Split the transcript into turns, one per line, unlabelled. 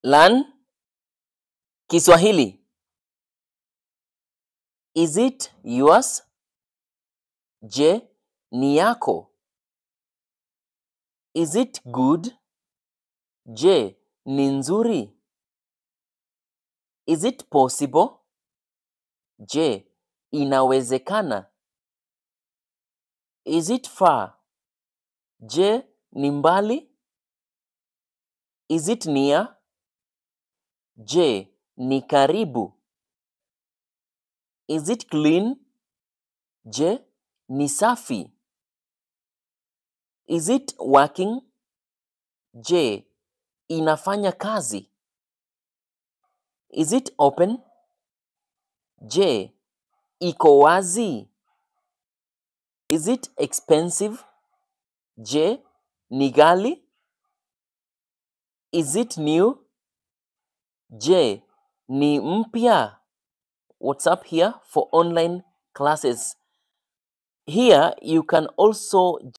Learn Kiswahili. Is it yours? Je, ni yako? Is it good? Je, ni nzuri? Is it possible? Je, inawezekana? Is it far? Je, ni mbali? Is it near? Je, ni karibu? Is it clean? Je, ni safi? Is it working? Je, inafanya kazi? Is it open? Je, iko wazi? Is it expensive? Je, ni ghali? Is it new? Je, ni mpya? WhatsApp here for online classes. Here you can also